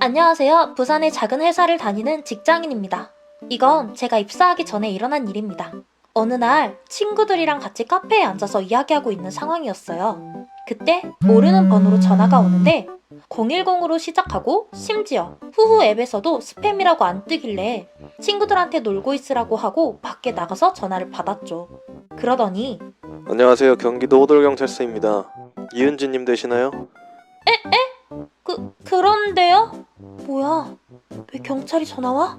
안녕하세요. 부산의 작은 회사를 다니는 직장인입니다. 이건 제가 입사하기 전에 일어난 일입니다. 어느 날 친구들이랑 같이 카페에 앉아서 이야기하고 있는 상황이었어요. 그때 모르는 번호로 전화가 오는데 010으로 시작하고 심지어 후후 앱에서도 스팸이라고 안 뜨길래 친구들한테 놀고 있으라고 하고 밖에 나가서 전화를 받았죠. 그러더니 안녕하세요. 경기도 호돌경찰서입니다. 이은지님 되시나요? 그런데요? 뭐야? 왜 경찰이 전화와?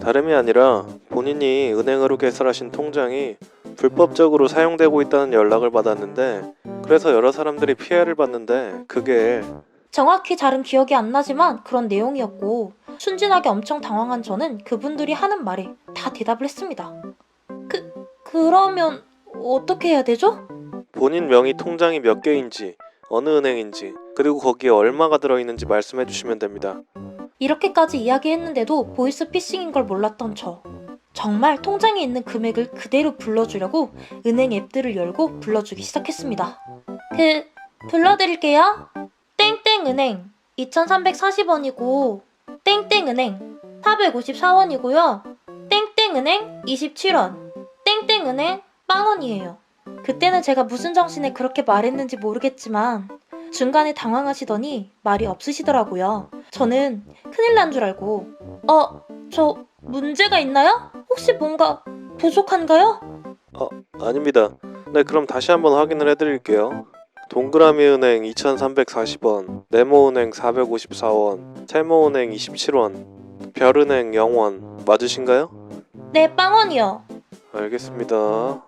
다름이 아니라 본인이 은행으로 개설하신 통장이 불법적으로 사용되고 있다는 연락을 받았는데, 그래서 여러 사람들이 피해를 봤는데 그게 정확히 잘은 기억이 안 나지만 그런 내용이었고, 순진하게 엄청 당황한 저는 그분들이 하는 말에 다 대답을 했습니다. 그러면 어떻게 해야 되죠? 본인 명의 통장이 몇 개인지, 어느 은행인지, 그리고 거기에 얼마가 들어있는지 말씀해 주시면 됩니다. 이렇게까지 이야기했는데도 보이스피싱인 걸 몰랐던 저. 정말 통장에 있는 금액을 그대로 불러주려고 은행 앱들을 열고 불러주기 시작했습니다. 불러드릴게요. 땡땡은행 2340원이고 땡땡은행 454원이고요. 땡땡은행 27원. 땡땡은행 빵원이에요. 그때는 제가 무슨 정신에 그렇게 말했는지 모르겠지만 중간에 당황하시더니 말이 없으시더라고요. 저는 큰일 난 줄 알고 저 문제가 있나요? 혹시 뭔가 부족한가요? 아닙니다. 네, 그럼 다시 한번 확인을 해드릴게요. 동그라미 은행 2340원, 네모은행 454원, 세모은행 27원, 별은행 0원 맞으신가요? 네, 빵원이요. 알겠습니다.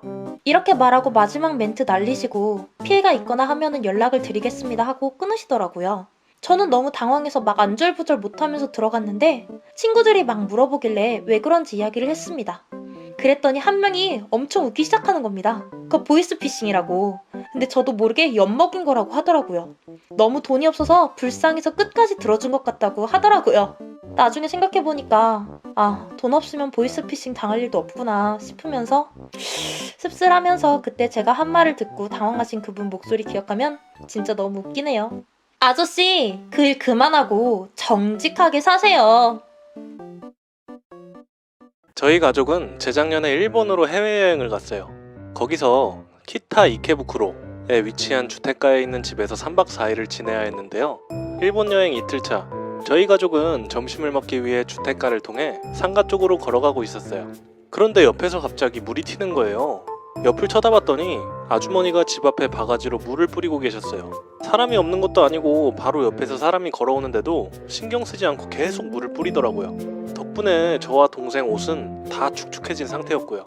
이렇게 말하고 마지막 멘트 날리시고 피해가 있거나 하면은 연락을 드리겠습니다 하고 끊으시더라고요. 저는 너무 당황해서 막 안절부절 못하면서 들어갔는데 친구들이 막 물어보길래 왜 그런지 이야기를 했습니다. 그랬더니 한 명이 엄청 웃기 시작하는 겁니다. 그거 보이스피싱이라고. 근데 저도 모르게 엿먹인 거라고 하더라고요. 너무 돈이 없어서 불쌍해서 끝까지 들어준 것 같다고 하더라고요. 나중에 생각해보니까 돈 없으면 보이스피싱 당할 일도 없구나 싶으면서 씁쓸하면서 그때 제가 한 말을 듣고 당황하신 그분 목소리 기억하면 진짜 너무 웃기네요. 아저씨, 그 일 그만하고 정직하게 사세요. 저희 가족은 재작년에 일본으로 해외여행을 갔어요. 거기서 키타 이케부쿠로에 위치한 주택가에 있는 집에서 3박 4일을 지내야 했는데요. 일본 여행 이틀차, 저희 가족은 점심을 먹기 위해 주택가를 통해 상가 쪽으로 걸어가고 있었어요. 그런데 옆에서 갑자기 물이 튀는 거예요. 옆을 쳐다봤더니 아주머니가 집 앞에 바가지로 물을 뿌리고 계셨어요. 사람이 없는 것도 아니고 바로 옆에서 사람이 걸어오는데도 신경 쓰지 않고 계속 물을 뿌리더라고요. 덕분에 저와 동생 옷은 다 축축해진 상태였고요.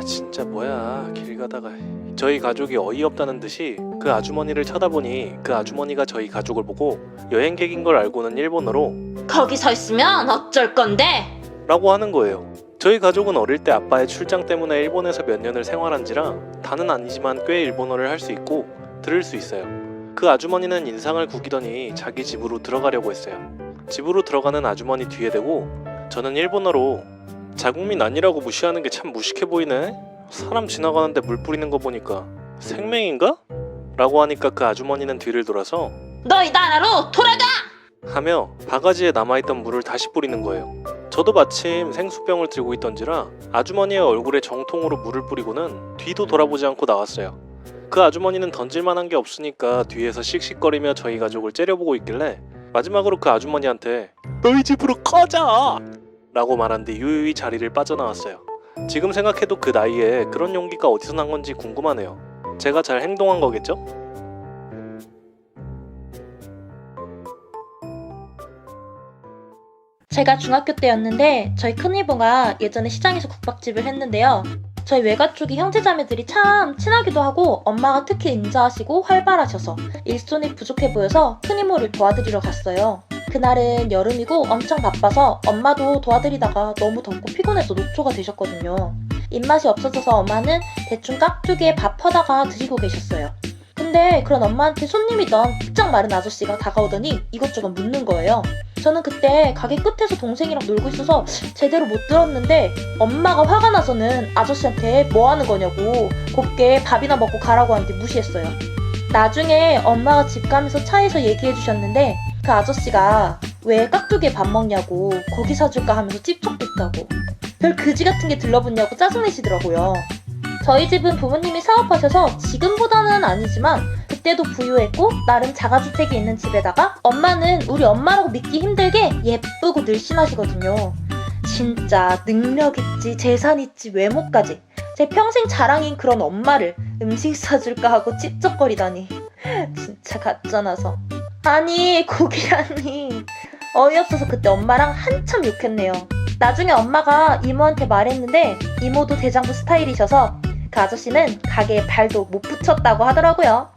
진짜 뭐야, 길 가다가. 저희 가족이 어이없다는 듯이 그 아주머니를 쳐다보니 그 아주머니가 저희 가족을 보고 여행객인 걸 알고는 일본어로 거기 서 있으면 어쩔 건데? 라고 하는 거예요. 저희 가족은 어릴 때 아빠의 출장 때문에 일본에서 몇 년을 생활한지라 다는 아니지만 꽤 일본어를 할 수 있고 들을 수 있어요. 그 아주머니는 인상을 구기더니 자기 집으로 들어가려고 했어요. 집으로 들어가는 아주머니 뒤에 대고 저는 일본어로 자국민 아니라고 무시하는 게 참 무식해 보이네? 사람 지나가는데 물 뿌리는 거 보니까 생맹인가? 라고 하니까 그 아주머니는 뒤를 돌아서 너희 나라로 돌아가! 하며 바가지에 남아있던 물을 다시 뿌리는 거예요. 저도 마침 생수병을 들고 있던지라 아주머니의 얼굴에 정통으로 물을 뿌리고는 뒤도 돌아보지 않고 나왔어요. 그 아주머니는 던질만한 게 없으니까 뒤에서 씩씩거리며 저희 가족을 째려보고 있길래 마지막으로 그 아주머니한테 너희 집으로 꺼져! 라고 말한 뒤 유유히 자리를 빠져나왔어요. 지금 생각해도 그 나이에 그런 용기가 어디서 난 건지 궁금하네요. 제가 잘 행동한 거겠죠? 제가 중학교 때였는데 저희 큰이모가 예전에 시장에서 국밥집을 했는데요. 저희 외가쪽이 형제자매들이 참 친하기도 하고 엄마가 특히 인자하시고 활발하셔서 일손이 부족해 보여서 큰이모를 도와드리러 갔어요. 그날은 여름이고 엄청 바빠서 엄마도 도와드리다가 너무 덥고 피곤해서 녹초가 되셨거든요. 입맛이 없어져서 엄마는 대충 깍두기에 밥 퍼다가 드시고 계셨어요. 근데 그런 엄마한테 손님이던 삐쩍 마른 아저씨가 다가오더니 이것저것 묻는 거예요. 저는 그때 가게 끝에서 동생이랑 놀고 있어서 제대로 못 들었는데 엄마가 화가 나서는 아저씨한테 뭐 하는 거냐고 곱게 밥이나 먹고 가라고 하는데 무시했어요. 나중에 엄마가 집 가면서 차에서 얘기해 주셨는데 그 아저씨가 왜 깍두기에 밥 먹냐고, 고기 사줄까 하면서 찝쩍댔다고. 별 그지 같은 게 들러붙냐고 짜증내시더라고요. 저희 집은 부모님이 사업하셔서 지금보다는 아니지만 그때도 부유했고 나름 자가주택이 있는 집에다가 엄마는 우리 엄마라고 믿기 힘들게 예쁘고 늘씬하시거든요. 진짜 능력 있지, 재산 있지, 외모까지. 제 평생 자랑인 그런 엄마를 음식 사줄까 하고 찝쩍거리다니. 진짜 가짜나서. 아니, 고기라니. 어이없어서 그때 엄마랑 한참 욕했네요. 나중에 엄마가 이모한테 말했는데 이모도 대장부 스타일이셔서 그 아저씨는 가게에 발도 못 붙였다고 하더라고요.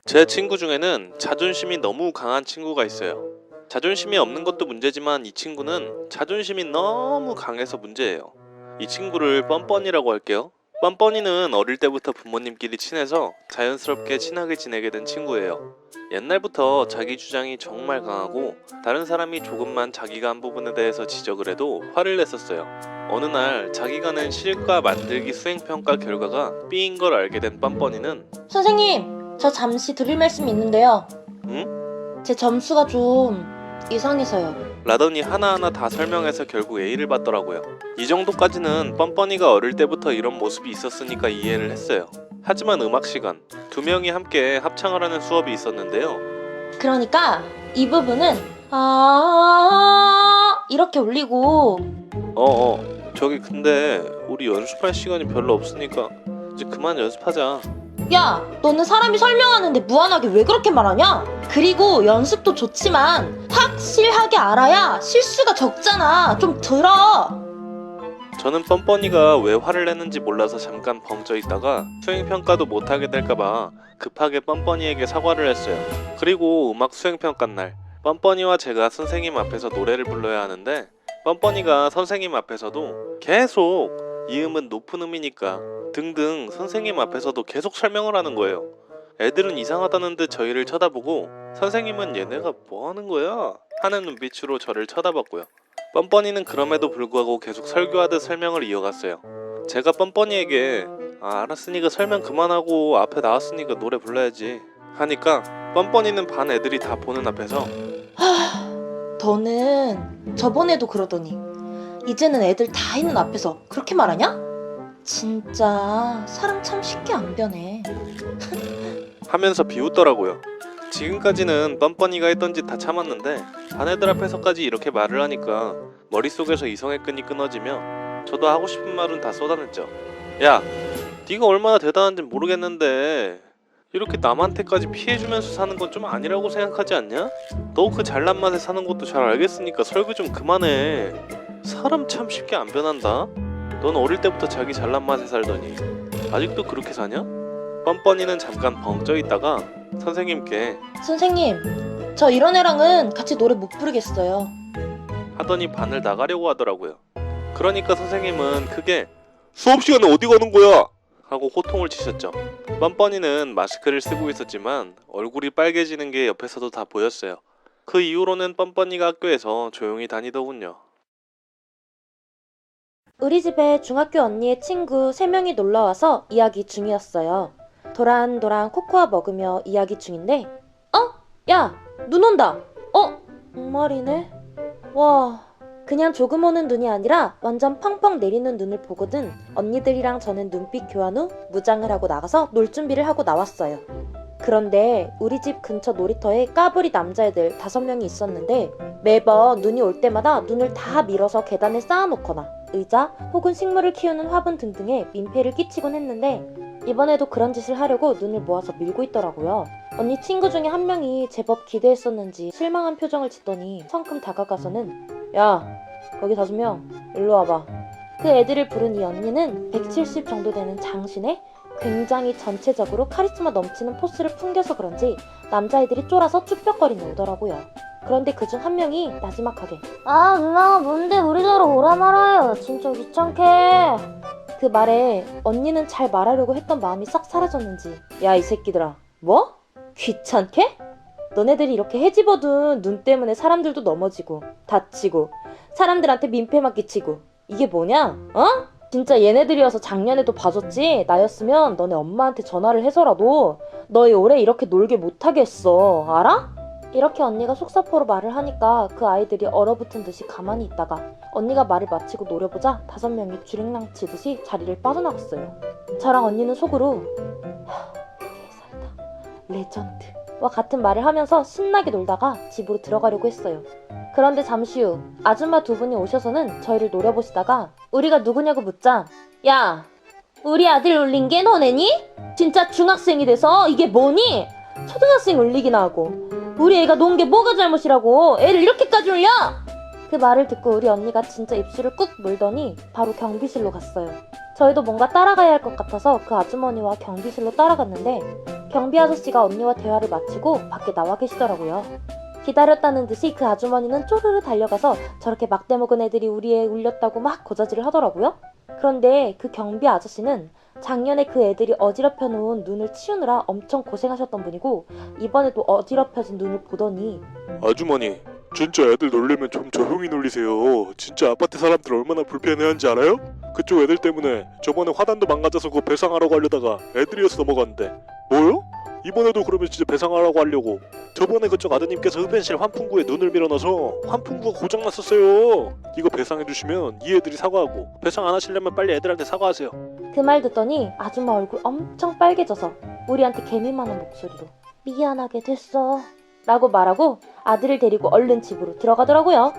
제 친구 중에는 자존심이 너무 강한 친구가 있어요. 자존심이 없는 것도 문제지만 이 친구는 자존심이 너무 강해서 문제예요. 이 친구를 뻔뻔이라고 할게요. 뻔뻔이는 어릴 때부터 부모님끼리 친해서 자연스럽게 친하게 지내게 된 친구예요. 옛날부터 자기 주장이 정말 강하고 다른 사람이 조금만 자기가 한 부분에 대해서 지적을 해도 화를 냈었어요. 어느 날 자기가 낸 실과 만들기 수행평가 결과가 B인 걸 알게 된 뻔뻔이는 선생님, 저 잠시 드릴 말씀이 있는데요. 응? 제 점수가 좀 이상해서요. 라더니 하나하나 다 설명해서 결국 A를 받더라고요. 이 정도까지는 뻔뻔이가 어릴 때부터 이런 모습이 있었으니까 이해를 했어요. 하지만 음악 시간, 두 명이 함께 합창을 하는 수업이 있었는데요. 그러니까 이 부분은 이렇게 울리고 저기 근데 우리 연습할 시간이 별로 없으니까 이제 그만 연습하자. 야, 너는 사람이 설명하는데 무한하게 왜 그렇게 말하냐? 그리고 연습도 좋지만 확실하게 알아야 실수가 적잖아. 좀 들어. 저는 뻔뻔이가 왜 화를 내는지 몰라서 잠깐 벙쪄 있다가 수행평가도 못하게 될까봐 급하게 뻔뻔이에게 사과를 했어요. 그리고 음악 수행평가 날 뻔뻔이와 제가 선생님 앞에서 노래를 불러야 하는데 뻔뻔이가 선생님 앞에서도 계속 이 음은 높은 음이니까 등등 선생님 앞에서도 계속 설명을 하는 거예요. 애들은 이상하다는 듯 저희를 쳐다보고 선생님은 얘네가 뭐 하는 거야? 하는 눈빛으로 저를 쳐다봤고요. 뻔뻔이는 그럼에도 불구하고 계속 설교하듯 설명을 이어갔어요. 제가 뻔뻔이에게 알았으니까 설명 그만하고 앞에 나왔으니까 노래 불러야지 하니까 뻔뻔이는 반 애들이 다 보는 앞에서 너는 저번에도 그러더니 이제는 애들 다 있는 앞에서 그렇게 말하냐? 진짜 사람 참 쉽게 안 변해. 하면서 비웃더라고요. 지금까지는 뻔뻔이가 했던 짓 다 참았는데 반 애들 앞에서까지 이렇게 말을 하니까 머릿속에서 이성의 끈이 끊어지며 저도 하고 싶은 말은 다 쏟아냈죠. 야, 네가 얼마나 대단한지 모르겠는데 이렇게 남한테까지 피해주면서 사는 건 좀 아니라고 생각하지 않냐? 너 그 잘난 맛에 사는 것도 잘 알겠으니까 설교 좀 그만해. 사람 참 쉽게 안 변한다. 넌 어릴 때부터 자기 잘난 맛에 살더니 아직도 그렇게 사냐? 뻔뻔이는 잠깐 벙쪄 있다가 선생님께 선생님, 저 이런 애랑은 같이 노래 못 부르겠어요. 하더니 반을 나가려고 하더라고요. 그러니까 선생님은 크게 수업 시간에 어디 가는 거야? 하고 호통을 치셨죠. 뻔뻔이는 마스크를 쓰고 있었지만 얼굴이 빨개지는 게 옆에서도 다 보였어요. 그 이후로는 뻔뻔이가 학교에서 조용히 다니더군요. 우리 집에 중학교 언니의 친구 3명이 놀러와서 이야기 중이었어요. 도란도란 코코아 먹으며 이야기 중인데 야! 눈 온다! 정말이네? 와... 그냥 조금 오는 눈이 아니라 완전 펑펑 내리는 눈을 보거든 언니들이랑 저는 눈빛 교환 후 무장을 하고 나가서 놀 준비를 하고 나왔어요. 그런데 우리 집 근처 놀이터에 까불이 남자애들 5명이 있었는데 매번 눈이 올 때마다 눈을 다 밀어서 계단에 쌓아놓거나 의자 혹은 식물을 키우는 화분 등등에 민폐를 끼치곤 했는데 이번에도 그런 짓을 하려고 눈을 모아서 밀고 있더라고요. 언니 친구 중에 한 명이 제법 기대했었는지 실망한 표정을 짓더니 성큼 다가가서는 야, 거기 5명 일로 와봐. 그 애들을 부른 이 언니는 170 정도 되는 장신에 굉장히 전체적으로 카리스마 넘치는 포스를 풍겨서 그런지 남자애들이 쫄아서 쭈뼛거리며 오더라고요. 그런데 그중 한 명이 나지막하게 누나가 뭔데 우리더러 오라 말아요. 진짜 귀찮게. 그 말에 언니는 잘 말하려고 했던 마음이 싹 사라졌는지 야, 이 새끼들아. 뭐? 귀찮게? 너네들이 이렇게 헤집어둔 눈 때문에 사람들도 넘어지고 다치고 사람들한테 민폐만 끼치고 이게 뭐냐? 진짜 얘네들이어서 작년에도 봐줬지. 나였으면 너네 엄마한테 전화를 해서라도 너희 올해 이렇게 놀게 못하게 했어. 알아? 이렇게 언니가 속사포로 말을 하니까 그 아이들이 얼어붙은 듯이 가만히 있다가 언니가 말을 마치고 노려보자 5명이 주랭랑 치듯이 자리를 빠져나갔어요. 저랑 언니는 속으로 개살다, 레전드와 같은 말을 하면서 신나게 놀다가 집으로 들어가려고 했어요. 그런데 잠시 후 아줌마 2분이 오셔서는 저희를 노려보시다가 우리가 누구냐고 묻자 야, 우리 아들 놀린 게 너네니? 진짜 중학생이 돼서 이게 뭐니? 초등학생 울리기나 하고 우리 애가 논 게 뭐가 잘못이라고 애를 이렇게까지 울려? 그 말을 듣고 우리 언니가 진짜 입술을 꾹 물더니 바로 경비실로 갔어요. 저희도 뭔가 따라가야 할 것 같아서 그 아주머니와 경비실로 따라갔는데 경비 아저씨가 언니와 대화를 마치고 밖에 나와 계시더라고요. 기다렸다는 듯이 그 아주머니는 쪼르르 달려가서 저렇게 막대 먹은 애들이 우리 애 울렸다고 막 고자질을 하더라고요. 그런데 그 경비 아저씨는 작년에 그 애들이 어지럽혀 놓은 눈을 치우느라 엄청 고생하셨던 분이고 이번에도 어지럽혀진 눈을 보더니 아주머니, 진짜 애들 놀리면 좀 조용히 놀리세요. 진짜 아파트 사람들 얼마나 불편해하는지 알아요? 그쪽 애들 때문에 저번에 화단도 망가져서 그거 배상하라고 하려다가 애들이어서 넘어갔는데 뭐요? 이번에도 그러면 진짜 배상하라고 하려고. 저번에 그쪽 아드님께서 흡연실 환풍구에 눈을 밀어넣어서 환풍구가 고장났었어요. 이거 배상해주시면 이 애들이 사과하고, 배상 안 하시려면 빨리 애들한테 사과하세요. 그 말 듣더니 아줌마 얼굴 엄청 빨개져서 우리한테 개미만한 목소리로 미안하게 됐어 라고 말하고 아들을 데리고 얼른 집으로 들어가더라고요.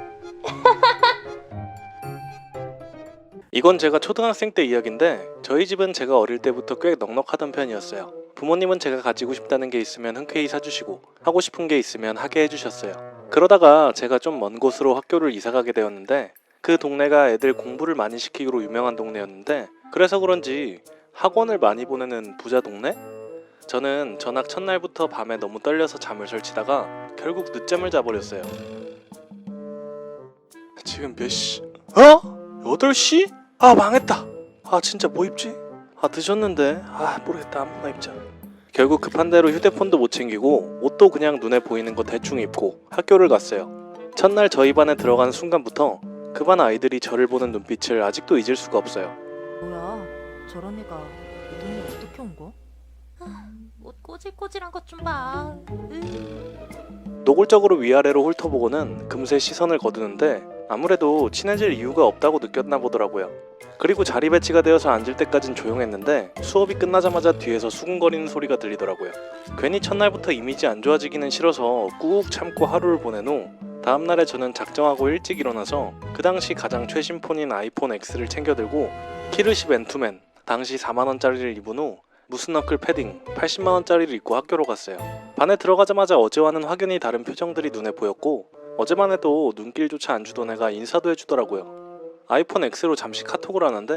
이건 제가 초등학생 때 이야기인데 저희 집은 제가 어릴 때부터 꽤 넉넉하던 편이었어요. 부모님은 제가 가지고 싶다는 게 있으면 흔쾌히 사주시고 하고 싶은 게 있으면 하게 해주셨어요. 그러다가 제가 좀 먼 곳으로 학교를 이사가게 되었는데 그 동네가 애들 공부를 많이 시키기로 유명한 동네였는데 그래서 그런지 학원을 많이 보내는 부자 동네? 저는 전학 첫날부터 밤에 너무 떨려서 잠을 설치다가 결국 늦잠을 자버렸어요. 지금 몇 시? 8시? 아 망했다. 아 진짜 뭐 입지? 아 늦었는데 모르겠다 아무거나 입자. 결국 급한 대로 휴대폰도 못 챙기고 옷도 그냥 눈에 보이는 거 대충 입고 학교를 갔어요. 첫날 저희 반에 들어간 순간부터 그 반 아이들이 저를 보는 눈빛을 아직도 잊을 수가 없어요. 뭐야, 저런 애가 이 동네 어떻게 온 거? 옷 꼬질꼬질한 것 좀 봐. 노골적으로 위아래로 훑어보고는 금세 시선을 거두는데 아무래도 친해질 이유가 없다고 느꼈나 보더라고요. 그리고 자리 배치가 되어서 앉을 때까진 조용했는데 수업이 끝나자마자 뒤에서 수군거리는 소리가 들리더라고요. 괜히 첫날부터 이미지 안 좋아지기는 싫어서 꾹 참고 하루를 보낸 후 다음날에 저는 작정하고 일찍 일어나서 그 당시 가장 최신 폰인 아이폰 X를 챙겨들고 키르시 맨투맨 당시 4만원짜리를 입은 후 무스너클 패딩 80만원짜리를 입고 학교로 갔어요. 반에 들어가자마자 어제와는 확연히 다른 표정들이 눈에 보였고 어제만 해도 눈길조차 안 주던 애가 인사도 해주더라고요. 아이폰 X로 잠시 카톡을 하는데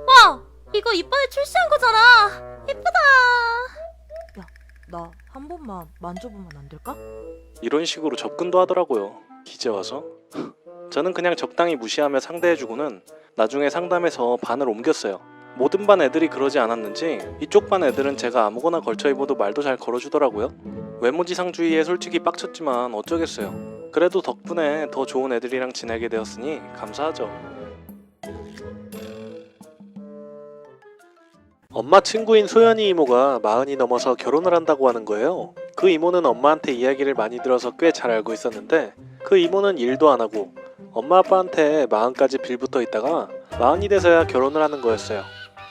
와, 이거 이번에 출시한 거잖아. 예쁘다. 야, 나 한 번만 만져보면 안 될까? 이런 식으로 접근도 하더라고요. 이제 와서? 저는 그냥 적당히 무시하며 상대해주고는 나중에 상담해서 반을 옮겼어요. 모든 반 애들이 그러지 않았는지 이쪽 반 애들은 제가 아무거나 걸쳐 입어도 말도 잘 걸어주더라고요. 외모지상주의에 솔직히 빡쳤지만 어쩌겠어요. 그래도 덕분에 더 좋은 애들이랑 지내게 되었으니 감사하죠. 엄마 친구인 소연이 이모가 40이 넘어서 결혼을 한다고 하는 거예요. 그 이모는 엄마한테 이야기를 많이 들어서 꽤 잘 알고 있었는데 그 이모는 일도 안 하고 엄마 아빠한테 40까지 빌붙어 있다가 40이 돼서야 결혼을 하는 거였어요.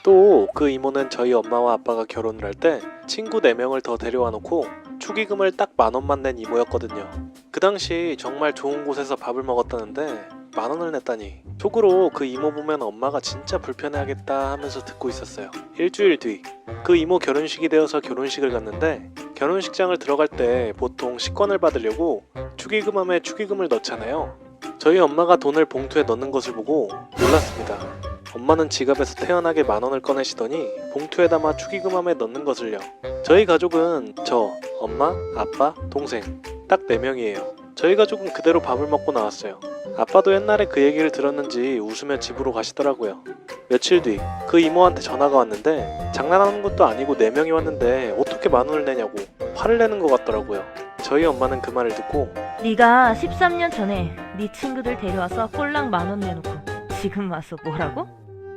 또 그 이모는 저희 엄마와 아빠가 결혼을 할 때 친구 4명을 더 데려와 놓고 축의금을 딱 10,000원만 낸 이모였거든요. 그 당시 정말 좋은 곳에서 밥을 먹었다는데 10,000원을 냈다니. 속으로 그 이모 보면 엄마가 진짜 불편해하겠다 하면서 듣고 있었어요. 일주일 뒤 그 이모 결혼식이 되어서 결혼식을 갔는데 결혼식장을 들어갈 때 보통 식권을 받으려고 축의금함에 축의금을 넣잖아요. 저희 엄마가 돈을 봉투에 넣는 것을 보고 놀랐습니다. 엄마는 지갑에서 태연하게 10,000원을 꺼내시더니 봉투에 담아 축의금함에 넣는 것을요. 저희 가족은 저, 엄마, 아빠, 동생 딱 4명이에요. 저희 가족은 그대로 밥을 먹고 나왔어요. 아빠도 옛날에 그 얘기를 들었는지 웃으며 집으로 가시더라고요. 며칠 뒤 그 이모한테 전화가 왔는데 장난하는 것도 아니고 4명이 왔는데 어떻게 10,000원을 내냐고 화를 내는 것 같더라고요. 저희 엄마는 그 말을 듣고 네가 13년 전에 네 친구들 데려와서 꼴랑 10,000원 내놓고 지금 와서 뭐라고?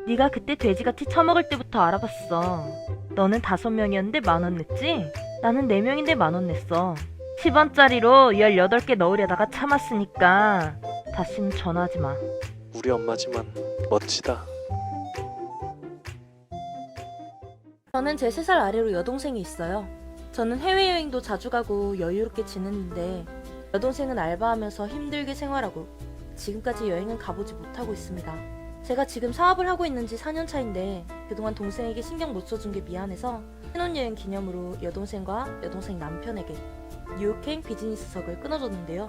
네가 그때 돼지같이 처먹을 때부터 알아봤어. 너는 5명이었는데 10,000원 냈지? 나는 4명인데 10,000원 냈어. 10원짜리로 18개 넣으려다가 참았으니까 다시는 전화하지 마. 우리 엄마지만 멋지다. 저는 제 3살 아래로 여동생이 있어요. 저는 해외여행도 자주 가고 여유롭게 지냈는데 여동생은 알바하면서 힘들게 생활하고 지금까지 여행은 가보지 못하고 있습니다. 제가 지금 사업을 하고 있는 지 4년 차인데 그동안 동생에게 신경 못 써준 게 미안해서 신혼여행 기념으로 여동생과 여동생 남편에게 뉴욕행 비즈니스석을 끊어줬는데요.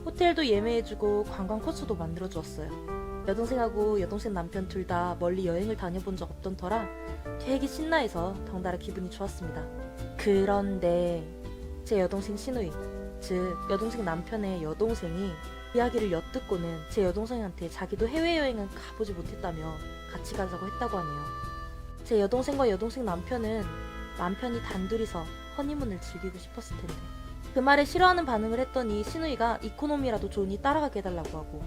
호텔도 예매해주고 관광 코스도 만들어주었어요. 여동생하고 여동생 남편 둘 다 멀리 여행을 다녀본 적 없던 터라 되게 신나해서 덩달아 기분이 좋았습니다. 그런데 제 여동생 시누이, 즉 여동생 남편의 여동생이 이야기를 엿듣고는 제 여동생한테 자기도 해외여행은 가보지 못했다며 같이 가자고 했다고 하네요. 제 여동생과 여동생 남편은 남편이 단둘이서 허니문을 즐기고 싶었을 텐데 그 말에 싫어하는 반응을 했더니 시누이가 이코노미라도 좋으니 따라가게 해달라고 하고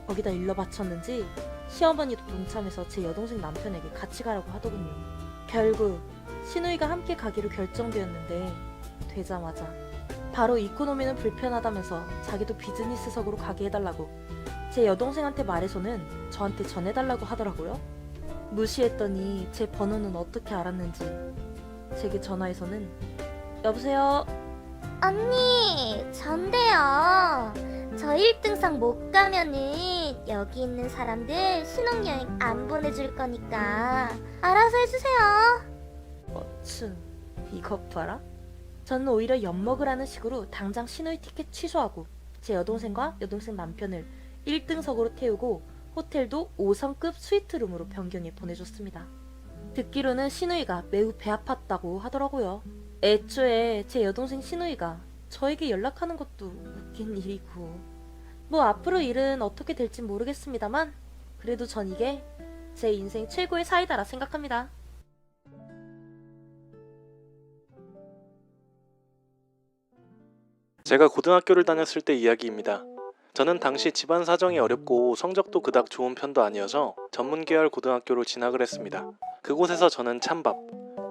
거기다 일러 바쳤는지 시어머니도 동참해서 제 여동생 남편에게 같이 가라고 하더군요. 결국 시누이가 함께 가기로 결정되었는데 되자마자 바로 이코노미는 불편하다면서 자기도 비즈니스석으로 가게 해달라고 제 여동생한테 말해서는 저한테 전해달라고 하더라고요. 무시했더니 제 번호는 어떻게 알았는지 제게 전화해서는 여보세요? 언니, 전데요. 저 1등석 못 가면은 여기 있는 사람들 신혼여행 안 보내줄 거니까 알아서 해주세요. 어츠 이것 봐라. 저는 오히려 엿먹으라는 식으로 당장 시누이 티켓 취소하고 제 여동생과 여동생 남편을 1등석으로 태우고 호텔도 5성급 스위트룸으로 변경해 보내줬습니다. 듣기로는 시누이가 매우 배 아팠다고 하더라고요. 애초에 제 여동생 시누이가 저에게 연락하는 것도 웃긴 일이고 뭐 앞으로 일은 어떻게 될지 모르겠습니다만 그래도 전 이게 제 인생 최고의 사이다라 생각합니다. 제가 고등학교를 다녔을 때 이야기입니다. 저는 당시 집안 사정이 어렵고 성적도 그닥 좋은 편도 아니어서 전문계열 고등학교로 진학을 했습니다. 그곳에서 저는 찬밥,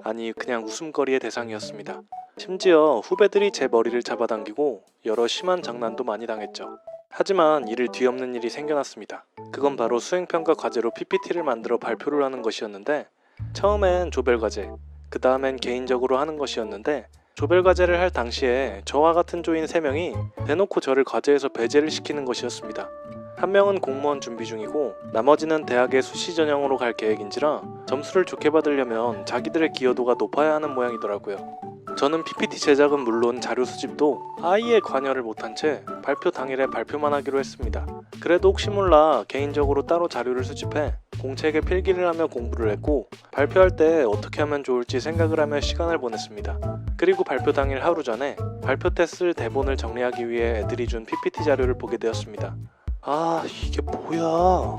아니 그냥 웃음거리의 대상이었습니다. 심지어 후배들이 제 머리를 잡아당기고 여러 심한 장난도 많이 당했죠. 하지만 이를 뒤엎는 일이 생겨났습니다. 그건 바로 수행평가 과제로 PPT를 만들어 발표를 하는 것이었는데 처음엔 조별과제, 그 다음엔 개인적으로 하는 것이었는데 조별과제를 할 당시에 저와 같은 조인 3명이 대놓고 저를 과제에서 배제를 시키는 것이었습니다. 한 명은 공무원 준비 중이고 나머지는 대학에 수시 전형으로 갈 계획인지라 점수를 좋게 받으려면 자기들의 기여도가 높아야 하는 모양이더라고요. 저는 PPT 제작은 물론 자료 수집도 아예 관여를 못한 채 발표 당일에 발표만 하기로 했습니다. 그래도 혹시 몰라 개인적으로 따로 자료를 수집해 공책에 필기를 하며 공부를 했고 발표할 때 어떻게 하면 좋을지 생각을 하며 시간을 보냈습니다. 그리고 발표 당일 하루 전에 발표 때 쓸 대본을 정리하기 위해 애들이 준 PPT 자료를 보게 되었습니다. 아 이게 뭐야,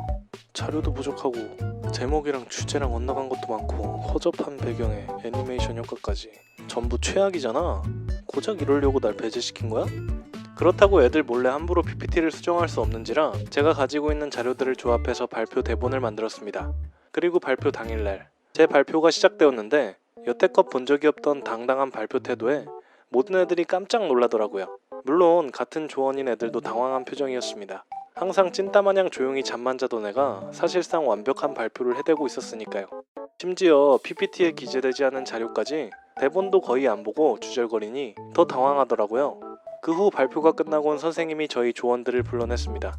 자료도 부족하고 제목이랑 주제랑 엇나간 것도 많고 허접한 배경에 애니메이션 효과까지 전부 최악이잖아. 고작 이러려고 날 배제시킨 거야? 그렇다고 애들 몰래 함부로 PPT를 수정할 수 없는지라 제가 가지고 있는 자료들을 조합해서 발표 대본을 만들었습니다. 그리고 발표 당일날 제 발표가 시작되었는데 여태껏 본 적이 없던 당당한 발표 태도에 모든 애들이 깜짝 놀라더라고요. 물론 같은 조원인 애들도 당황한 표정이었습니다. 항상 찐따마냥 조용히 잠만 자던 애가 사실상 완벽한 발표를 해대고 있었으니까요. 심지어 PPT에 기재되지 않은 자료까지 대본도 거의 안 보고 주절거리니 더 당황하더라고요. 그 후 발표가 끝나곤 선생님이 저희 조원들을 불러냈습니다.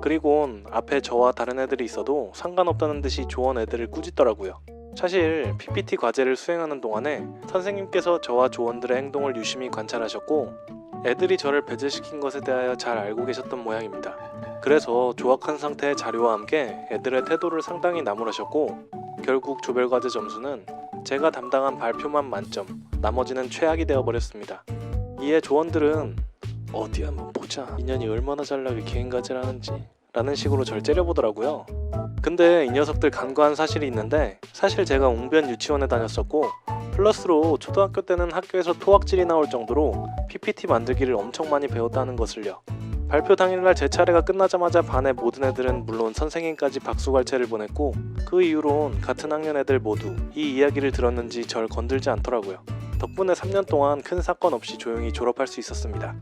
그리곤 앞에 저와 다른 애들이 있어도 상관없다는 듯이 조원 애들을 꾸짖더라고요. 사실 PPT 과제를 수행하는 동안에 선생님께서 저와 조원들의 행동을 유심히 관찰하셨고 애들이 저를 배제시킨 것에 대하여 잘 알고 계셨던 모양입니다. 그래서 조악한 상태의 자료와 함께 애들의 태도를 상당히 나무라셨고 결국 조별과제 점수는 제가 담당한 발표만 만점, 나머지는 최악이 되어버렸습니다. 이에 조원들은 어디 한번 보자, 인연이 얼마나 잘나게 개인과제를 하는지 라는 식으로 절 째려보더라고요. 근데 이 녀석들 간과한 사실이 있는데 사실 제가 웅변 유치원에 다녔었고 플러스로 초등학교 때는 학교에서 토학질이 나올 정도로 PPT 만들기를 엄청 많이 배웠다는 것을요. 발표 당일날 제 차례가 끝나자마자 반의 모든 애들은 물론 선생님까지 박수갈채를 보냈고 그 이후론 같은 학년 애들 모두 이 이야기를 들었는지 절 건들지 않더라고요. 덕분에 3년 동안 큰 사건 없이 조용히 졸업할 수 있었습니다.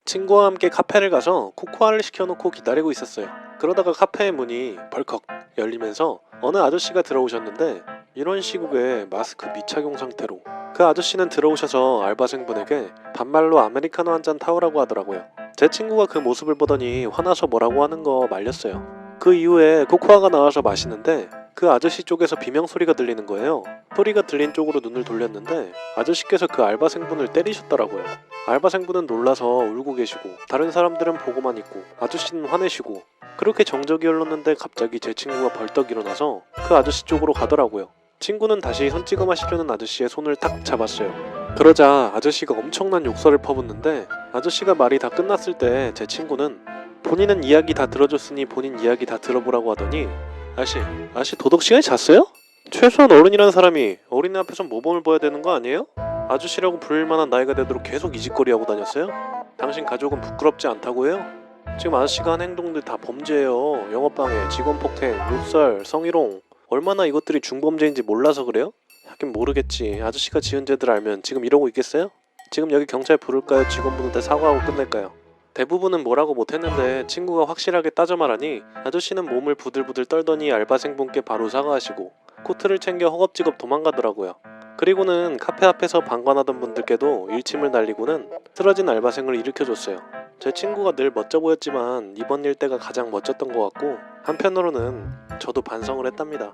친구와 함께 카페를 가서 코코아를 시켜놓고 기다리고 있었어요. 그러다가 카페의 문이 벌컥 열리면서 어느 아저씨가 들어오셨는데 이런 시국에 마스크 미착용 상태로 그 아저씨는 들어오셔서 알바생분에게 반말로 아메리카노 한 잔 타오라고 하더라고요. 제 친구가 그 모습을 보더니 화나서 뭐라고 하는 거 말렸어요. 그 이후에 코코아가 나와서 마시는데 그 아저씨 쪽에서 비명소리가 들리는 거예요. 소리가 들린 쪽으로 눈을 돌렸는데 아저씨께서 그 알바생분을 때리셨더라고요. 알바생분은 놀라서 울고 계시고 다른 사람들은 보고만 있고 아저씨는 화내시고 그렇게 정적이 흘렀는데 갑자기 제 친구가 벌떡 일어나서 그 아저씨 쪽으로 가더라고요. 친구는 다시 손 찍어 마시려는 아저씨의 손을 탁 잡았어요. 그러자 아저씨가 엄청난 욕설을 퍼붓는데 아저씨가 말이 다 끝났을 때 제 친구는 본인은 이야기 다 들어줬으니 본인 이야기 다 들어보라고 하더니 아저씨 도덕 시간에 잤어요? 최소한 어른이라는 사람이 어린애 앞에선 모범을 보여야 되는 거 아니에요? 아저씨라고 부를 만한 나이가 되도록 계속 이짓거리하고 다녔어요? 당신 가족은 부끄럽지 않다고 해요? 지금 아저씨가 한 행동들 다 범죄예요. 영업방해, 직원폭행, 욕설, 성희롱. 얼마나 이것들이 중범죄인지 몰라서 그래요? 하긴 모르겠지. 아저씨가 지은 죄들 알면 지금 이러고 있겠어요? 지금 여기 경찰 부를까요? 직원분한테 사과하고 끝낼까요? 대부분은 뭐라고 못했는데 친구가 확실하게 따져 말하니 아저씨는 몸을 부들부들 떨더니 알바생분께 바로 사과하시고 코트를 챙겨 허겁지겁 도망가더라고요. 그리고는 카페 앞에서 방관하던 분들께도 일침을 날리고는 쓰러진 알바생을 일으켜줬어요. 제 친구가 늘 멋져 보였지만 이번 일 때가 가장 멋졌던 것 같고 한편으로는 저도 반성을 했답니다.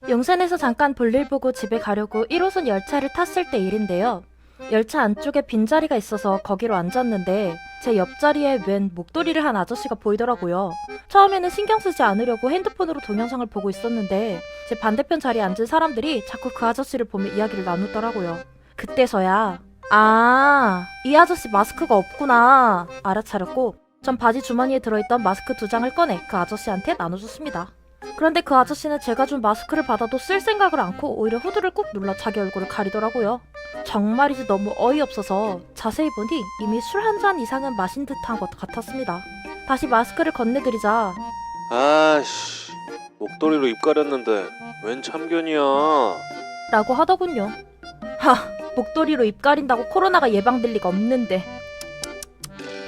용산에서 잠깐 볼일 보고 집에 가려고 1호선 열차를 탔을 때 일인데요. 열차 안쪽에 빈자리가 있어서 거기로 앉았는데 제 옆자리에 웬 목도리를 한 아저씨가 보이더라고요. 처음에는 신경 쓰지 않으려고 핸드폰으로 동영상을 보고 있었는데 제 반대편 자리에 앉은 사람들이 자꾸 그 아저씨를 보며 이야기를 나누더라고요. 그때서야 이 아저씨 마스크가 없구나 알아차렸고 전 바지 주머니에 들어있던 마스크 2장을 꺼내 그 아저씨한테 나눠줬습니다. 그런데 그 아저씨는 제가 준 마스크를 받아도 쓸 생각을 않고 오히려 후드를 꾹 눌러 자기 얼굴을 가리더라고요. 정말이지 너무 어이없어서 자세히 보니 이미 술 한 잔 이상은 마신 듯한 것 같았습니다. 다시 마스크를 건네드리자 아씨 목도리로 입 가렸는데 웬 참견이야. 라고 하더군요. 목도리로 입 가린다고 코로나가 예방될 리가 없는데.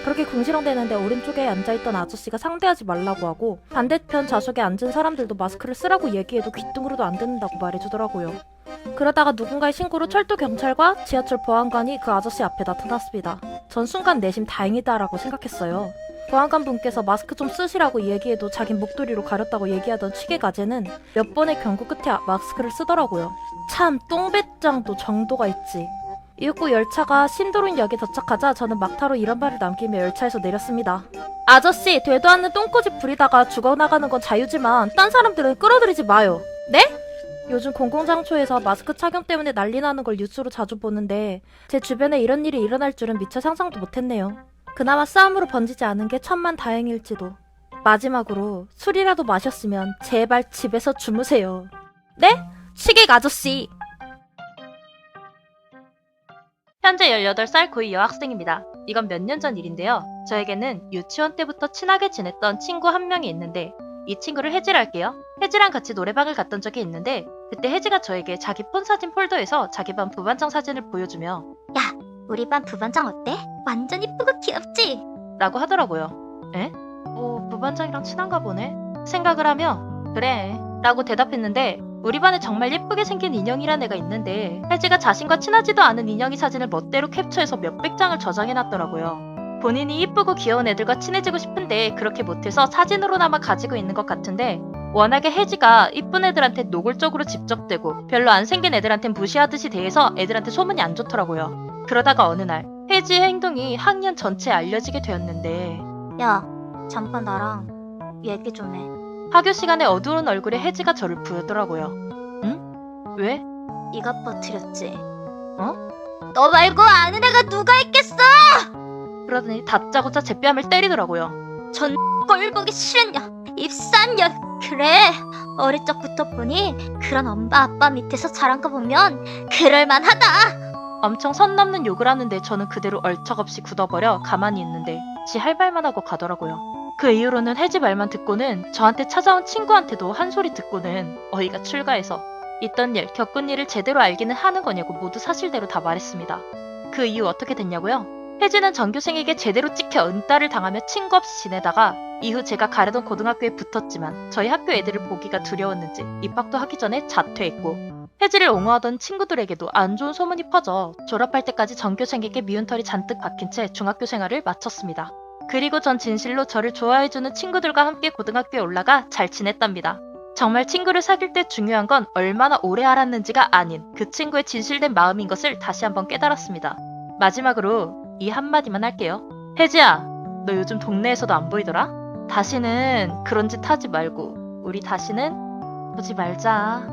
그렇게 궁시렁대는데 오른쪽에 앉아있던 아저씨가 상대하지 말라고 하고 반대편 좌석에 앉은 사람들도 마스크를 쓰라고 얘기해도 귀뚱으로도 안 듣는다고 말해주더라고요. 그러다가 누군가의 신고로 철도 경찰과 지하철 보안관이 그 아저씨 앞에 나타났습니다. 전 순간 내심 다행이다라고 생각했어요. 보안관 분께서 마스크 좀 쓰시라고 얘기해도 자긴 목도리로 가렸다고 얘기하던 취객아재는 몇 번의 경고 끝에 마스크를 쓰더라고요. 참 똥배짱도 정도가 있지. 이윽고 열차가 신도림역에 도착하자 저는 막타로 이런 말을 남기며 열차에서 내렸습니다. 아저씨, 되도 않는 똥꼬집 부리다가 죽어나가는 건 자유지만 딴 사람들은 끌어들이지 마요. 네? 요즘 공공장소에서 마스크 착용 때문에 난리 나는 걸 뉴스로 자주 보는데 제 주변에 이런 일이 일어날 줄은 미처 상상도 못했네요. 그나마 싸움으로 번지지 않은 게 천만다행일지도. 마지막으로 술이라도 마셨으면 제발 집에서 주무세요. 네? 취객 아저씨! 현재 18살 고2 여학생입니다. 이건 몇 년 전 일인데요. 저에게는 유치원 때부터 친하게 지냈던 친구 한 명이 있는데 이 친구를 혜지라 할게요. 혜지랑 같이 노래방을 갔던 적이 있는데 그때 혜지가 저에게 자기 폰 사진 폴더에서 자기 반 부반장 사진을 보여주며 야, 우리 반 부반장 어때? 완전 이쁘고 귀엽지? 라고 하더라고요. 에? 부반장이랑 친한가 보네? 생각을 하며 그래 라고 대답했는데 우리 반에 정말 예쁘게 생긴 인형이란 애가 있는데 혜지가 자신과 친하지도 않은 인형이 사진을 멋대로 캡처해서 몇백 장을 저장해놨더라고요. 본인이 이쁘고 귀여운 애들과 친해지고 싶은데 그렇게 못해서 사진으로나마 가지고 있는 것 같은데 워낙에 혜지가 이쁜 애들한테 노골적으로 집적대고 별로 안 생긴 애들한텐 무시하듯이 대해서 애들한테 소문이 안 좋더라고요. 그러다가 어느 날 혜지의 행동이 학년 전체에 알려지게 되었는데 야, 잠깐 나랑 얘기 좀 해. 학교 시간에 어두운 얼굴에 혜지가 저를 부르더라고요. 응? 왜? 이것 버티렸지? 너 말고 아는 애가 누가 있겠어? 그러더니 다짜고짜 제 뺨을 때리더라고요. 전 꼴 보기 싫은 년, 입산 년. 그래, 어릴 적부터 보니 그런 엄마 아빠 밑에서 자란 거 보면 그럴만하다. 엄청 선 넘는 욕을 하는데 저는 그대로 얼척없이 굳어버려 가만히 있는데 지 할 말만 하고 가더라고요. 그 이후로는 혜지 말만 듣고는 저한테 찾아온 친구한테도 한 소리 듣고는 어이가 출가해서 있던 일, 겪은 일을 제대로 알기는 하는 거냐고 모두 사실대로 다 말했습니다. 그 이후 어떻게 됐냐고요? 혜지는 전교생에게 제대로 찍혀 은따를 당하며 친구 없이 지내다가 이후 제가 가려던 고등학교에 붙었지만 저희 학교 애들을 보기가 두려웠는지 입학도 하기 전에 자퇴했고 혜지를 옹호하던 친구들에게도 안 좋은 소문이 퍼져 졸업할 때까지 전교생에게 미운 털이 잔뜩 박힌 채 중학교 생활을 마쳤습니다. 그리고 전 진실로 저를 좋아해주는 친구들과 함께 고등학교에 올라가 잘 지냈답니다. 정말 친구를 사귈 때 중요한 건 얼마나 오래 알았는지가 아닌 그 친구의 진실된 마음인 것을 다시 한번 깨달았습니다. 마지막으로 이 한마디만 할게요. 혜지야, 너 요즘 동네에서도 안 보이더라? 다시는 그런 짓 하지 말고 우리 다시는 보지 말자.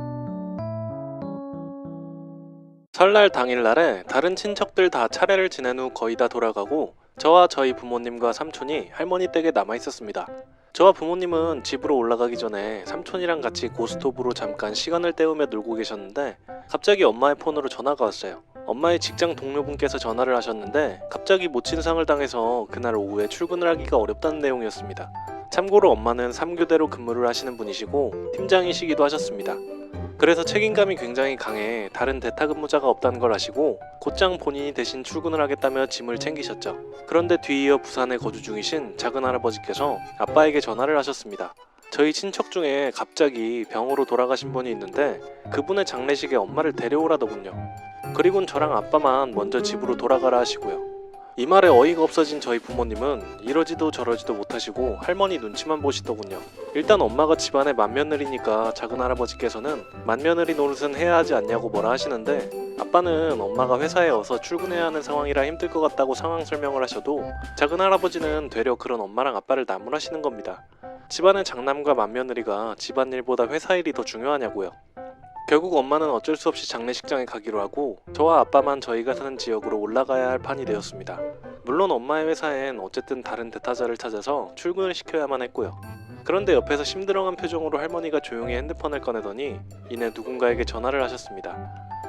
설날 당일날에 다른 친척들 다 차례를 지낸 후 거의 다 돌아가고 저와 저희 부모님과 삼촌이 할머니 댁에 남아 있었습니다. 저와 부모님은 집으로 올라가기 전에 삼촌이랑 같이 고스톱으로 잠깐 시간을 때우며 놀고 계셨는데 갑자기 엄마의 폰으로 전화가 왔어요. 엄마의 직장 동료분께서 전화를 하셨는데 갑자기 모친상을 당해서 그날 오후에 출근을 하기가 어렵다는 내용이었습니다. 참고로 엄마는 3교대로 근무를 하시는 분이시고 팀장이시기도 하셨습니다. 그래서 책임감이 굉장히 강해 다른 대타 근무자가 없다는 걸 아시고 곧장 본인이 대신 출근을 하겠다며 짐을 챙기셨죠. 그런데 뒤이어 부산에 거주 중이신 작은할아버지께서 아빠에게 전화를 하셨습니다. 저희 친척 중에 갑자기 병으로 돌아가신 분이 있는데 그분의 장례식에 엄마를 데려오라더군요. 그리곤 저랑 아빠만 먼저 집으로 돌아가라 하시고요. 이 말에 어이가 없어진 저희 부모님은 이러지도 저러지도 못하시고 할머니 눈치만 보시더군요. 일단 엄마가 집안의 맏며느리니까 작은할아버지께서는 맏며느리 노릇은 해야 하지 않냐고 뭐라 하시는데 아빠는 엄마가 회사에 어서 출근해야 하는 상황이라 힘들 것 같다고 상황 설명을 하셔도 작은할아버지는 되려 그런 엄마랑 아빠를 나무라시는 겁니다. 집안의 장남과 맏며느리가 집안일보다 회사일이 더 중요하냐고요. 결국 엄마는 어쩔 수 없이 장례식장에 가기로 하고 저와 아빠만 저희가 사는 지역으로 올라가야 할 판이 되었습니다. 물론 엄마의 회사엔 어쨌든 다른 대타자를 찾아서 출근을 시켜야만 했고요. 그런데 옆에서 심드렁한 표정으로 할머니가 조용히 핸드폰을 꺼내더니 이내 누군가에게 전화를 하셨습니다.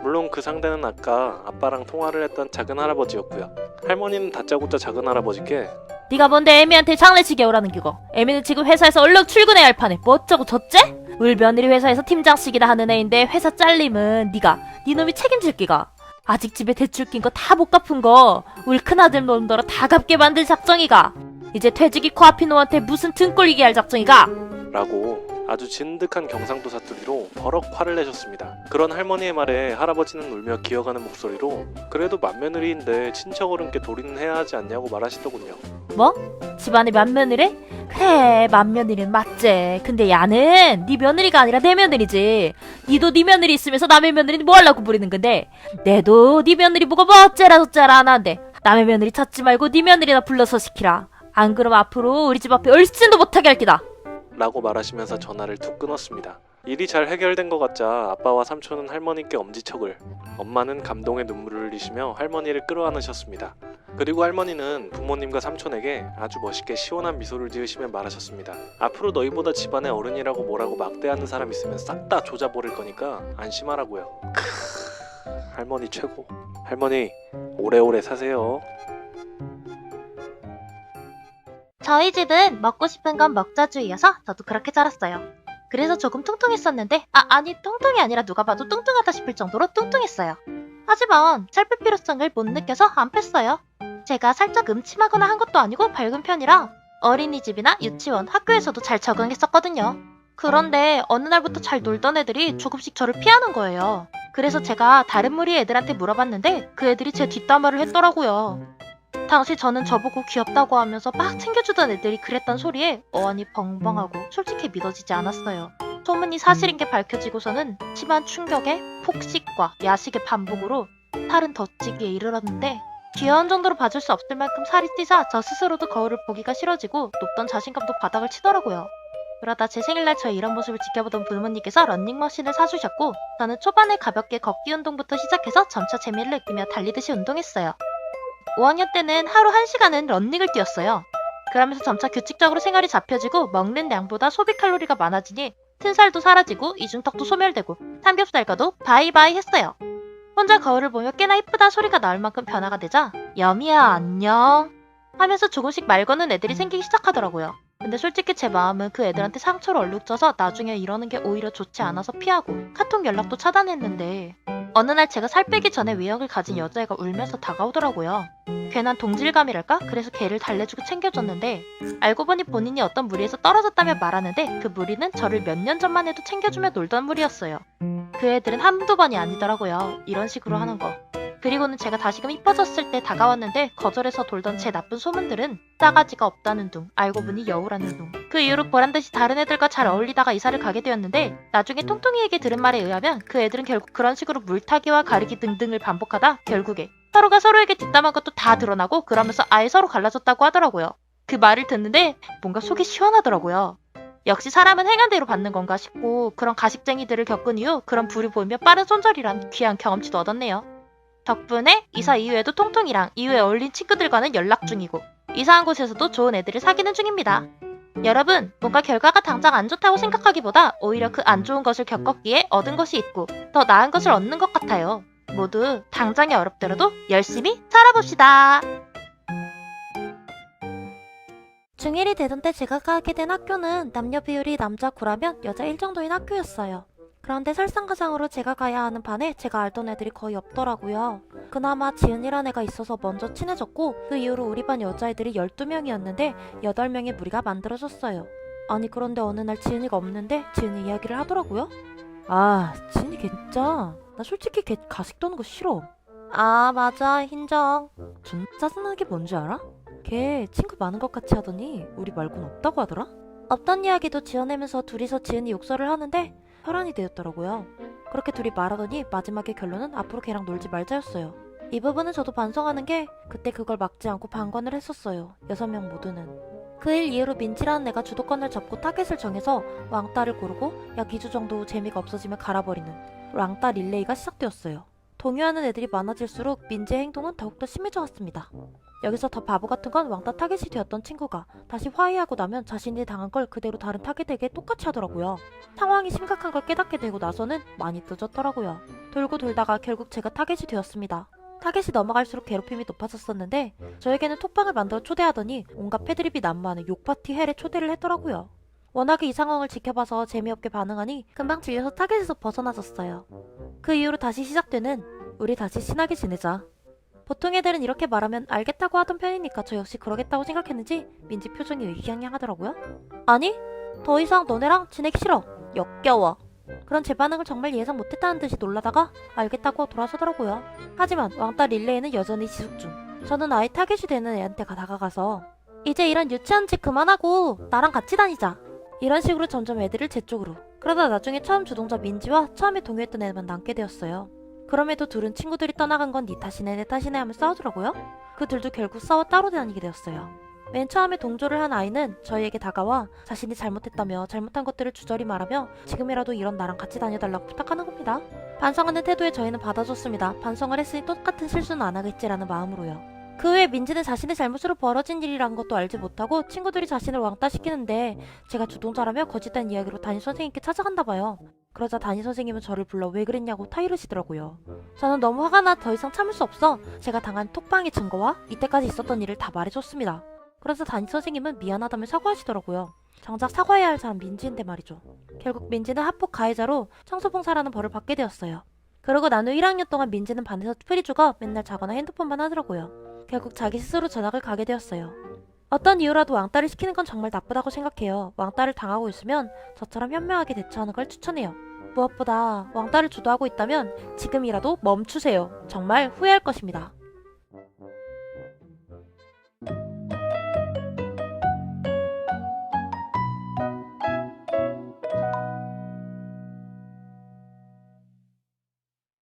물론 그 상대는 아까 아빠랑 통화를 했던 작은할아버지였고요. 할머니는 다짜고짜 작은할아버지께 네가 뭔데 애미한테 장례식에 오라는 기고. 애미는 지금 회사에서 얼른 출근해야 할 판에 뭐 어쩌고 저째? 우리 며느리 회사에서 팀장식이나 하는 애인데 회사 잘리면 네 놈이 책임질 기가. 아직 집에 대출 낀 거 다 못 갚은 거 우리 큰아들 놈더러 다 갚게 만들 작정이가. 이제 퇴직이 코앞인 놈한테 무슨 등골이게 할 작정이가. 라고 아주 진득한 경상도 사투리로 버럭 화를 내셨습니다. 그런 할머니의 말에 할아버지는 울며 기어가는 목소리로 그래도 맏며느리인데 친척 어른께 도리는 해야 하지 않냐고 말하시더군요. 뭐? 집안에 맏며느리? 그래, 맏며느리는 맞지. 근데 야는 네 며느리가 아니라 내 며느리지. 니도 네 며느리 있으면서 남의 며느리는 뭐 하려고 부리는 건데. 내도 네 며느리 보고 뭐 어째라 저째라 하는데 남의 며느리 찾지 말고 네 며느리나 불러서 시키라. 안 그럼 앞으로 우리 집 앞에 얼씬도 못하게 할 기다. 라고 말하시면서 전화를 툭 끊었습니다. 일이 잘 해결된 것 같자 아빠와 삼촌은 할머니께 엄지척을, 엄마는 감동의 눈물을 흘리시며 할머니를 끌어안으셨습니다. 그리고 할머니는 부모님과 삼촌에게 아주 멋있게 시원한 미소를 지으시며 말하셨습니다. 앞으로 너희보다 집안의 어른이라고 뭐라고 막대하는 사람 있으면 싹 다 조져버릴 거니까 안심하라고요. 할머니 최고. 할머니 오래오래 사세요. 저희 집은 먹고 싶은 건 먹자주의여서 저도 그렇게 자랐어요. 그래서 조금 뚱뚱했었는데 아니 뚱뚱이 아니라 누가 봐도 뚱뚱하다 싶을 정도로 뚱뚱했어요. 하지만 살 뺄 필요성을 못 느껴서 안 뺐어요. 제가 살짝 음침하거나 한 것도 아니고 밝은 편이라 어린이집이나 유치원, 학교에서도 잘 적응했었거든요. 그런데 어느 날부터 잘 놀던 애들이 조금씩 저를 피하는 거예요. 그래서 제가 다른 무리 애들한테 물어봤는데 그 애들이 제 뒷담화를 했더라고요. 당시 저는 저보고 귀엽다고 하면서 막 챙겨주던 애들이 그랬단 소리에 어안이 벙벙하고 솔직히 믿어지지 않았어요. 소문이 사실인 게 밝혀지고서는 심한 충격에 폭식과 야식의 반복으로 살은 더 찌기에 이르렀는데 귀여운 정도로 봐줄 수 없을 만큼 살이 찌자 저 스스로도 거울을 보기가 싫어지고 높던 자신감도 바닥을 치더라고요. 그러다 제 생일날 저의 이런 모습을 지켜보던 부모님께서 런닝머신을 사주셨고 저는 초반에 가볍게 걷기 운동부터 시작해서 점차 재미를 느끼며 달리듯이 운동했어요. 5학년 때는 하루 1시간은 런닝을 뛰었어요. 그러면서 점차 규칙적으로 생활이 잡혀지고 먹는 양보다 소비 칼로리가 많아지니 튼살도 사라지고 이중턱도 소멸되고 삼겹살과도 바이바이 했어요. 혼자 거울을 보며 꽤나 이쁘다 소리가 나올 만큼 변화가 되자 여미야 안녕 하면서 조금씩 말 거는 애들이 생기기 시작하더라고요. 근데 솔직히 제 마음은 그 애들한테 상처를 얼룩져서 나중에 이러는 게 오히려 좋지 않아서 피하고 카톡 연락도 차단했는데 어느 날 제가 살 빼기 전에 외역을 가진 여자애가 울면서 다가오더라고요. 괜한 동질감이랄까? 그래서 걔를 달래주고 챙겨줬는데 알고 보니 본인이 어떤 무리에서 떨어졌다며 말하는데 그 무리는 저를 몇 년 전만 해도 챙겨주며 놀던 무리였어요. 그 애들은 한두 번이 아니더라고요. 이런 식으로 하는 거. 그리고는 제가 다시금 이뻐졌을 때 다가왔는데 거절해서 돌던 제 나쁜 소문들은 싸가지가 없다는 둥, 알고 보니 여우라는 둥. 그 이후로 보란듯이 다른 애들과 잘 어울리다가 이사를 가게 되었는데 나중에 통통이에게 들은 말에 의하면 그 애들은 결국 그런 식으로 물타기와 가리기 등등을 반복하다 결국에 서로가 서로에게 뒷담한 것도 다 드러나고 그러면서 아예 서로 갈라졌다고 하더라고요. 그 말을 듣는데 뭔가 속이 시원하더라고요. 역시 사람은 행한 대로 받는 건가 싶고 그런 가식쟁이들을 겪은 이후 그런 불을 보이며 빠른 손절이란 귀한 경험치도 얻었네요. 덕분에 이사 이후에도 통통이랑 이후에 어울린 친구들과는 연락 중이고 이사한 곳에서도 좋은 애들을 사귀는 중입니다. 여러분, 뭔가 결과가 당장 안 좋다고 생각하기보다 오히려 그 안 좋은 것을 겪었기에 얻은 것이 있고 더 나은 것을 얻는 것 같아요. 모두 당장이 어렵더라도 열심히 살아봅시다. 중1이 되던 때 제가 가게 된 학교는 남녀 비율이 남자 9라면 여자 1 정도인 학교였어요. 그런데 설상가상으로 제가 가야 하는 반에 제가 알던 애들이 거의 없더라고요. 그나마 지은이란 애가 있어서 먼저 친해졌고 그 이후로 우리 반 여자애들이 12명이었는데 8명의 무리가 만들어졌어요. 아니 그런데 어느 날 지은이가 없는데 지은이 이야기를 하더라고요. 아 지은이 걔 진짜 나 솔직히 걔 가식 도는 거 싫어. 아 맞아 인정. 존나 짜증나는 게 뭔지 알아? 걔 친구 많은 것 같이 하더니 우리 말고는 없다고 하더라? 없던 이야기도 지어내면서 둘이서 지은이 욕설을 하는데 혈안이 되었더라고요. 그렇게 둘이 말하더니 마지막에 결론은 앞으로 걔랑 놀지 말자였어요. 이 부분은 저도 반성하는 게 그때 그걸 막지 않고 방관을 했었어요. 6명 모두는. 그 일 이후로 민지라는 애가 주도권을 잡고 타겟을 정해서 왕따를 고르고 약 2주 정도 후 재미가 없어지면 갈아버리는 왕따 릴레이가 시작되었어요. 동요하는 애들이 많아질수록 민지의 행동은 더욱더 심해져 갔습니다. 여기서 더 바보 같은 건 왕따 타겟이 되었던 친구가 다시 화해하고 나면 자신이 당한 걸 그대로 다른 타겟에게 똑같이 하더라고요. 상황이 심각한 걸 깨닫게 되고 나서는 많이 늦었더라고요. 돌고 돌다가 결국 제가 타겟이 되었습니다. 타겟이 넘어갈수록 괴롭힘이 높아졌었는데 저에게는 톡방을 만들어 초대하더니 온갖 패드립이 난무하는 욕파티 헬에 초대를 했더라고요. 워낙에 이 상황을 지켜봐서 재미없게 반응하니 금방 질려서 타겟에서 벗어나졌어요. 그 이후로 다시 시작되는 우리 다시 친하게 지내자. 보통 애들은 이렇게 말하면 알겠다고 하던 편이니까 저 역시 그러겠다고 생각했는지 민지 표정이 의기양양하더라고요. 아니 더 이상 너네랑 지내기 싫어. 역겨워. 그런 제 반응을 정말 예상 못했다는 듯이 놀라다가 알겠다고 돌아서더라고요. 하지만 왕따 릴레이는 여전히 지속 중. 저는 아예 타겟이 되는 애한테 다가가서 이제 이런 유치한 짓 그만하고 나랑 같이 다니자. 이런 식으로 점점 애들을 제 쪽으로. 그러다 나중에 처음 주동자 민지와 처음에 동요했던 애만 남게 되었어요. 그럼에도 둘은 친구들이 떠나간 건 네 탓이네 내 탓이네 하며 싸우더라고요. 그 둘도 결국 싸워 따로 다니게 되었어요. 맨 처음에 동조를 한 아이는 저희에게 다가와 자신이 잘못했다며 잘못한 것들을 주저리 말하며 지금이라도 이런 나랑 같이 다녀달라고 부탁하는 겁니다. 반성하는 태도에 저희는 받아줬습니다. 반성을 했으니 똑같은 실수는 안 하겠지라는 마음으로요. 그 후에 민지는 자신의 잘못으로 벌어진 일이란 것도 알지 못하고 친구들이 자신을 왕따시키는데 제가 주동자라며 거짓된 이야기로 담임선생님께 찾아간다 봐요. 그러자 담임선생님은 저를 불러 왜 그랬냐고 타이르시더라고요. 저는 너무 화가 나 더 이상 참을 수 없어 제가 당한 톡방의 증거와 이때까지 있었던 일을 다 말해줬습니다. 그래서 담임선생님은 미안하다며 사과하시더라고요. 정작 사과해야 할 사람 민지인데 말이죠. 결국 민지는 학폭 가해자로 청소봉사라는 벌을 받게 되었어요. 그러고 난 후 1학년 동안 민지는 반에서 프리주가 맨날 자거나 핸드폰만 하더라고요. 결국 자기 스스로 전학을 가게 되었어요. 어떤 이유라도 왕따를 시키는 건 정말 나쁘다고 생각해요. 왕따를 당하고 있으면 저처럼 현명하게 대처하는 걸 추천해요. 무엇보다 왕따를 주도하고 있다면 지금이라도 멈추세요. 정말 후회할 것입니다.